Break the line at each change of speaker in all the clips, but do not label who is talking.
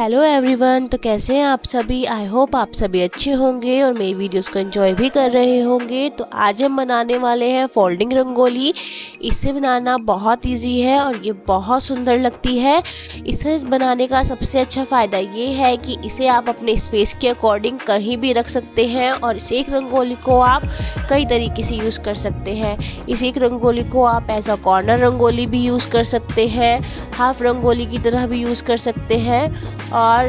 Hello everyone, तो कैसे हैं आप सभी। आई होप आप सभी अच्छे होंगे और मेरी वीडियोस को एंजॉय भी कर रहे होंगे। तो आज हम बनाने वाले हैं फोल्डिंग रंगोली। इसे बनाना बहुत इजी है और ये बहुत सुंदर लगती है। इसे बनाने का सबसे अच्छा फ़ायदा ये है कि इसे आप अपने स्पेस के अकॉर्डिंग कहीं भी रख सकते हैं और इस एक रंगोली को आप कई तरीके से यूज़ कर सकते हैं। इस एक रंगोली को आप एज अ कॉर्नर रंगोली भी यूज़ कर सकते हैं, हाफ रंगोली की तरह भी यूज़ कर सकते हैं और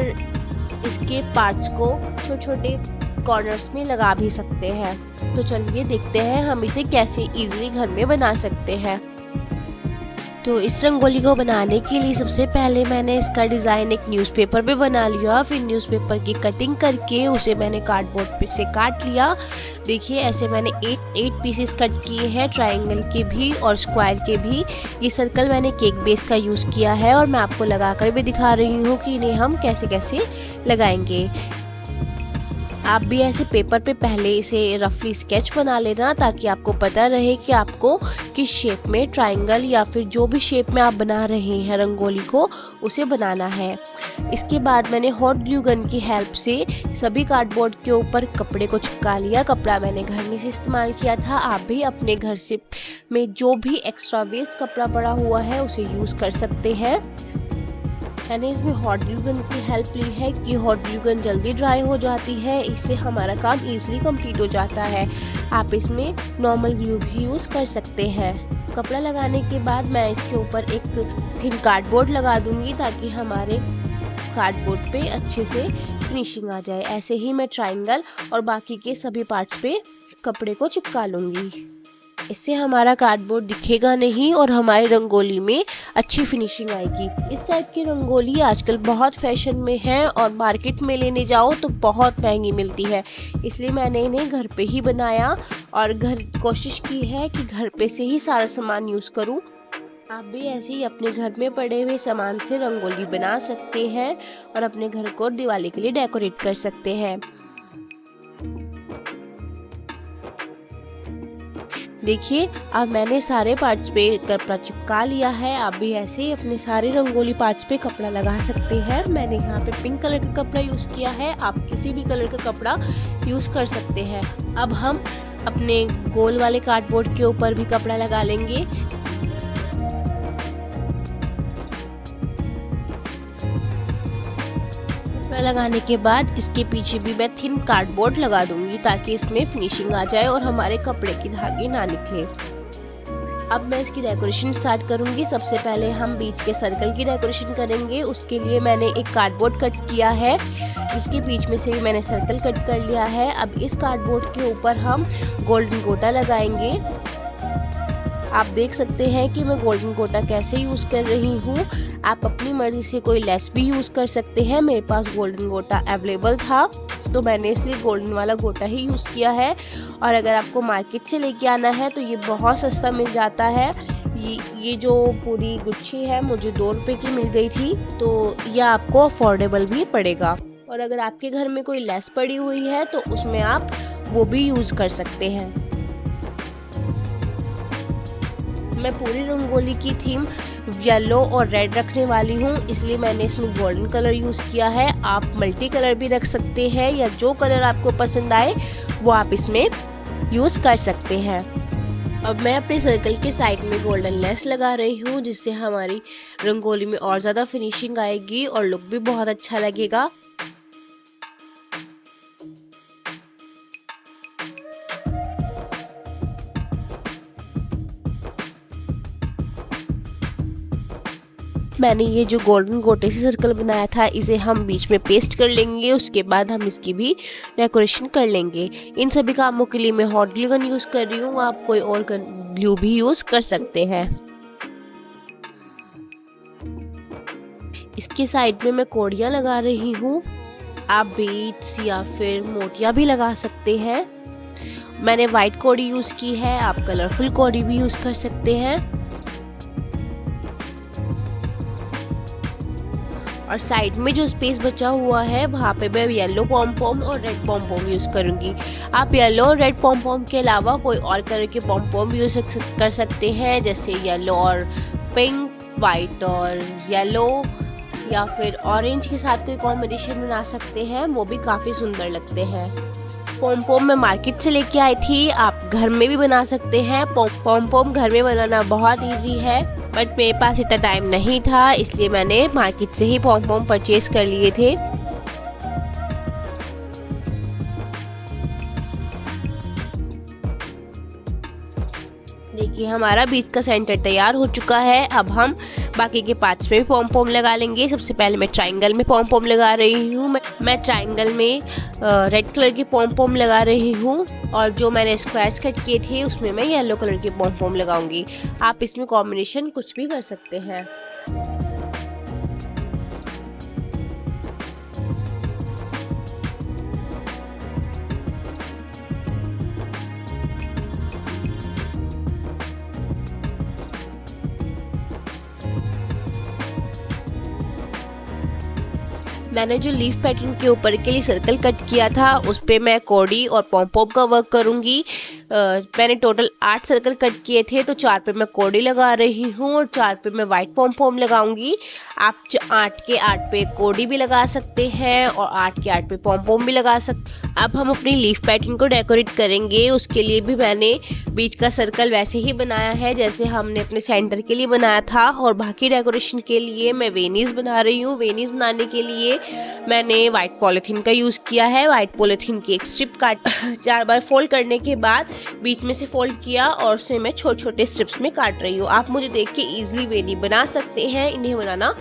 इसके पार्ट्स को छोटे छोटे कॉर्नर्स में लगा भी सकते हैं। तो चलिए देखते हैं हम इसे कैसे इजीली घर में बना सकते हैं। तो इस रंगोली को बनाने के लिए सबसे पहले मैंने इसका डिज़ाइन एक न्यूज़पेपर पे बना लिया। फिर न्यूज़पेपर की कटिंग करके उसे मैंने कार्डबोर्ड पे से काट लिया। देखिए ऐसे मैंने 8 पीसेस कट किए हैं, ट्रायंगल के भी और स्क्वायर के भी। ये सर्कल मैंने केक बेस का यूज़ किया है और मैं आपको लगाकर भी दिखा रही हूँ कि इन्हें हम कैसे कैसे लगाएंगे। आप भी ऐसे पेपर पे पहले इसे रफली स्केच बना लेना ताकि आपको पता रहे कि आपको किस शेप में, ट्रायंगल या फिर जो भी शेप में आप बना रहे हैं रंगोली को, उसे बनाना है। इसके बाद मैंने हॉट ग्लू गन की हेल्प से सभी कार्डबोर्ड के ऊपर कपड़े को चिपका लिया। कपड़ा मैंने घर में से इस्तेमाल किया था। आप भी अपने घर से में जो भी एक्स्ट्रा वेस्ट कपड़ा पड़ा हुआ है उसे यूज़ कर सकते हैं। मैंने इसमें हॉट ग्लू गन की हेल्प ली है कि हॉट ग्लू गन जल्दी ड्राई हो जाती है, इससे हमारा काम इजीली कंप्लीट हो जाता है। आप इसमें नॉर्मल ग्लू भी यूज़ कर सकते हैं। कपड़ा लगाने के बाद मैं इसके ऊपर एक थिन कार्डबोर्ड लगा दूंगी ताकि हमारे कार्डबोर्ड पे अच्छे से फिनिशिंग आ जाए। ऐसे ही मैं ट्रायंगल और बाकी के सभी पार्ट्स पे कपड़े को चिपका लूँगी। इससे हमारा कार्डबोर्ड दिखेगा नहीं और हमारी रंगोली में अच्छी फिनिशिंग आएगी। इस टाइप की रंगोली आजकल बहुत फैशन में है और मार्केट में लेने जाओ तो बहुत महंगी मिलती है, इसलिए मैंने इन्हें घर पे ही बनाया और कोशिश की है कि घर पे से ही सारा सामान यूज़ करूँ। आप भी ऐसे ही अपने घर में पड़े हुए सामान से रंगोली बना सकते हैं और अपने घर को दिवाली के लिए डेकोरेट कर सकते हैं। देखिए अब मैंने सारे पार्ट्स पे कपड़ा चिपका लिया है। आप भी ऐसे ही अपने सारे रंगोली पार्ट्स पे कपड़ा लगा सकते हैं। मैंने यहाँ पे पिंक कलर का कपड़ा यूज़ किया है, आप किसी भी कलर का कपड़ा यूज़ कर सकते हैं। अब हम अपने गोल वाले कार्डबोर्ड के ऊपर भी कपड़ा लगा लेंगे। लगाने के बाद इसके पीछे भी मैं थिन कार्डबोर्ड लगा दूंगी ताकि इसमें फिनिशिंग आ जाए और हमारे कपड़े की धागे ना निकले। अब मैं इसकी डेकोरेशन स्टार्ट करूंगी। सबसे पहले हम बीच के सर्कल की डेकोरेशन करेंगे। उसके लिए मैंने एक कार्डबोर्ड कट किया है, इसके बीच में से भी मैंने सर्कल कट कर लिया है। अब इस कार्डबोर्ड के ऊपर हम गोल्डन गोटा लगाएंगे। आप देख सकते हैं कि मैं गोल्डन गोटा कैसे यूज़ कर रही हूँ। आप अपनी मर्ज़ी से कोई लेस भी यूज़ कर सकते हैं। मेरे पास गोल्डन गोटा अवेलेबल था तो मैंने इसलिए गोल्डन वाला गोटा ही यूज़ किया है। और अगर आपको मार्केट से लेके आना है तो ये बहुत सस्ता मिल जाता है। ये जो पूरी गुच्छी है मुझे 2 रुपये की मिल गई थी, तो यह आपको अफोर्डेबल भी पड़ेगा। और अगर आपके घर में कोई लेस पड़ी हुई है तो उसमें आप वो भी यूज़ कर सकते हैं। मैं पूरी रंगोली की थीम येलो और रेड रखने वाली हूँ, इसलिए मैंने इसमें गोल्डन कलर यूज़ किया है। आप मल्टी कलर भी रख सकते हैं या जो कलर आपको पसंद आए वो आप इसमें यूज़ कर सकते हैं। अब मैं अपने सर्कल के साइड में गोल्डन लेस लगा रही हूँ जिससे हमारी रंगोली में और ज़्यादा फिनिशिंग आएगी और लुक भी बहुत अच्छा लगेगा। मैंने ये जो गोल्डन गोटे से सर्कल बनाया था इसे हम बीच में पेस्ट कर लेंगे। उसके बाद हम इसकी भी डेकोरेशन कर लेंगे। इन सभी कामों के लिए मैं हॉट ग्लू गन यूज़ कर रही हूँ, आप कोई और ग्लू भी यूज़ कर सकते हैं। इसके साइड में मैं कोड़ियाँ लगा रही हूँ। आप बीट्स या फिर मोतियाँ भी लगा सकते हैं। मैंने वाइट कोड़ी यूज़ की है, आप कलरफुल कोड़ी भी यूज़ कर सकते हैं। और साइड में जो स्पेस बचा हुआ है वहाँ पे मैं येलो पॉम-पॉम और रेड पॉम-पॉम यूज़ करूँगी। आप येलो और रेड पॉम-पॉम के अलावा कोई और कलर के पॉम-पॉम यूज़ कर सकते हैं, जैसे येलो और पिंक, वाइट और येलो, या फिर ऑरेंज के साथ कोई कॉम्बिनेशन बना सकते हैं, वो भी काफ़ी सुंदर लगते हैं। पॉम पॉम मैं मार्केट से लेके आई थी, आप घर में भी बना सकते हैं। पॉम पॉम घर में बनाना बहुत इजी है, बट मेरे पास इतना टाइम नहीं था, इसलिए मैंने मार्केट से ही पॉम पॉम परचेज कर लिए थे। देखिए हमारा बीच का सेंटर तैयार हो चुका है। अब हम बाकी के पार्ट्स में भी पॉम पॉम लगा लेंगे। सबसे पहले मैं ट्रायंगल में पॉम पॉम लगा रही हूँ। मैं ट्रायंगल में रेड कलर की पॉम पॉम लगा रही हूँ, और जो मैंने स्क्वायर्स कट किए थे उसमें मैं येलो कलर की पॉम पॉम लगाऊंगी। आप इसमें कॉम्बिनेशन कुछ भी कर सकते हैं। मैंने जो लीफ पैटर्न के ऊपर के लिए सर्कल कट किया था उस पे मैं कॉडी और पॉम पॉम का वर्क करूँगी। मैंने टोटल 8 सर्कल कट किए थे, तो 4 पे मैं कॉडी लगा रही हूँ और 4 पे मैं वाइट पॉम पॉम लगाऊंगी। आप 8 के 8 पे कॉडी भी लगा सकते हैं और 8 के 8 पे पॉम पॉम भी लगा सकते। अब हम अपनी लीफ पैटर्न को डेकोरेट करेंगे। उसके लिए भी मैंने बीच का सर्कल वैसे ही बनाया है जैसे हमने अपने सेंटर के लिए बनाया था, और बाकी डेकोरेशन के लिए मैं वेनीज बना रही हूँ। वेनीज बनाने के लिए मैंने वाइट पॉलीथीन का यूज़ किया है। वाइट पॉलीथीन की एक स्ट्रिप काट 4 बार फोल्ड करने के बाद बीच में से फोल्ड किया और उसे मैं छोटे छोटे स्ट्रिप्स में काट रही हूँ। आप मुझे देख के ईजिली वेनी बना सकते हैं। इन्हें बनाना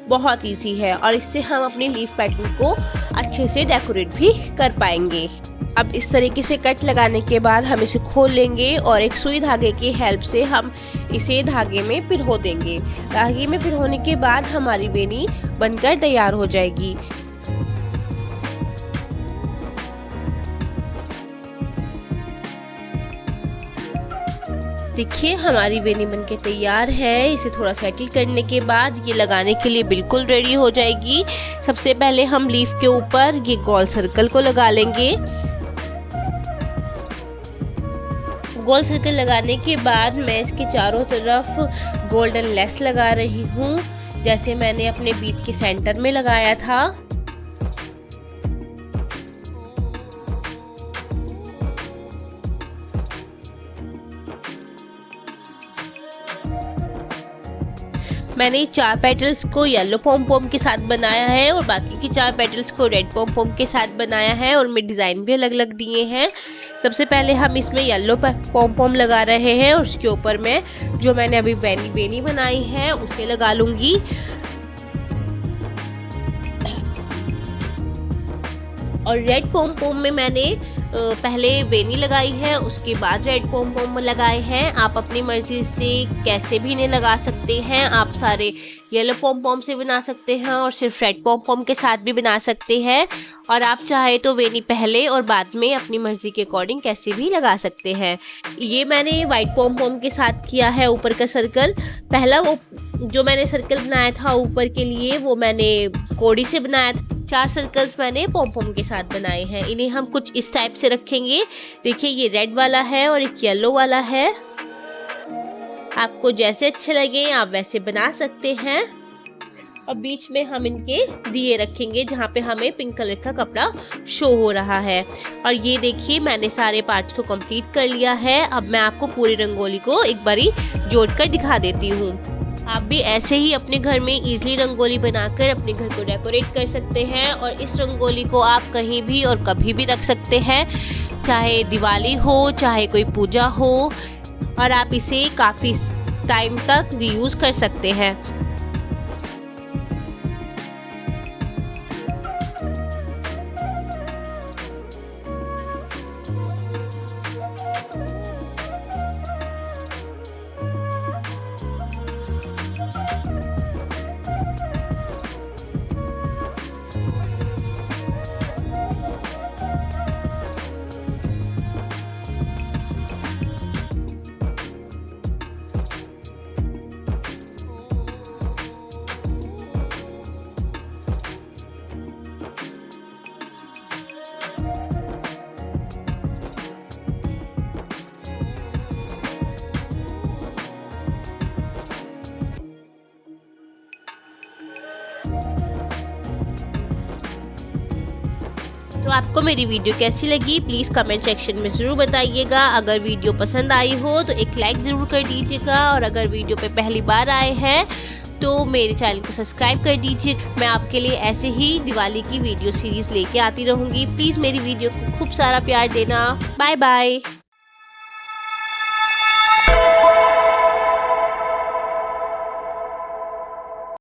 बहुत इजी है और इससे हम अपनी लीफ पैटर्न को अच्छे से डेकोरेट भी कर पाएंगे। अब इस तरीके से कट लगाने के बाद हम इसे खोल लेंगे और एक सुई धागे की हेल्प से हम इसे धागे में पिरो देंगे। धागे में पिरोने के बाद हमारी वेनी बनकर तैयार हो जाएगी। देखिए हमारी वेनी बनके तैयार है। इसे थोड़ा सेटल करने के बाद ये लगाने के लिए बिल्कुल रेडी हो जाएगी। सबसे पहले हम लीफ के ऊपर ये गोल सर्कल को लगा लेंगे। गोल सर्कल लगाने के बाद मैं इसके चारों तरफ गोल्डन लेस लगा रही हूँ, जैसे मैंने अपने बीच के सेंटर में लगाया था। मैंने 4 पेटल्स को येलो पॉम पॉम के साथ बनाया है और बाकी के 4 पेटल्स को रेड पॉम पॉम के साथ बनाया है, और मैं डिज़ाइन भी अलग अलग दिए हैं। सबसे पहले हम इसमें येलो पॉम पॉम लगा रहे हैं और उसके ऊपर मैं जो मैंने अभी वेनी बनाई है उसे लगा लूँगी। और रेड पॉम पॉम में मैंने पहले वेनी लगाई है, उसके बाद रेड पॉम पॉम लगाए हैं। आप अपनी मर्जी से कैसे भी इन्हें लगा सकते हैं। आप सारे येलो पॉम पॉम से बना सकते हैं और सिर्फ रेड पॉम पॉम के साथ भी बना सकते हैं, और आप चाहे तो वेनी पहले और बाद में अपनी मर्जी के अकॉर्डिंग कैसे भी लगा सकते हैं। ये मैंने वाइट पॉम पॉम के साथ किया है ऊपर का सर्कल। पहला वो जो मैंने सर्कल बनाया था ऊपर के लिए वो मैंने कॉडी से बनाया था। 4 सर्कल्स मैंने पॉम पॉम के साथ बनाए हैं। इन्हें हम कुछ इस टाइप से रखेंगे। देखिए ये रेड वाला है और एक येलो वाला है। आपको जैसे अच्छे लगे आप वैसे बना सकते हैं। और बीच में हम इनके दिए रखेंगे जहाँ पे हमें पिंक कलर का कपड़ा शो हो रहा है। और ये देखिए मैंने सारे पार्ट्स को कंप्लीट कर लिया है। अब मैं आपको पूरी रंगोली को एक बारी जोड़कर दिखा देती हूँ। आप भी ऐसे ही अपने घर में इजीली रंगोली बनाकर अपने घर को डेकोरेट कर सकते हैं, और इस रंगोली को आप कहीं भी और कभी भी रख सकते हैं, चाहे दिवाली हो चाहे कोई पूजा हो, और आप इसे काफ़ी टाइम तक रीयूज़ कर सकते हैं। तो आपको मेरी वीडियो कैसी लगी प्लीज़ कमेंट सेक्शन में ज़रूर बताइएगा। अगर वीडियो पसंद आई हो तो एक लाइक ज़रूर कर दीजिएगा, और अगर वीडियो पे पहली बार आए हैं तो मेरे चैनल को सब्सक्राइब कर दीजिए। मैं आपके लिए ऐसे ही दिवाली की वीडियो सीरीज़ लेके आती रहूँगी। प्लीज़ मेरी वीडियो को खूब सारा प्यार देना। Bye bye.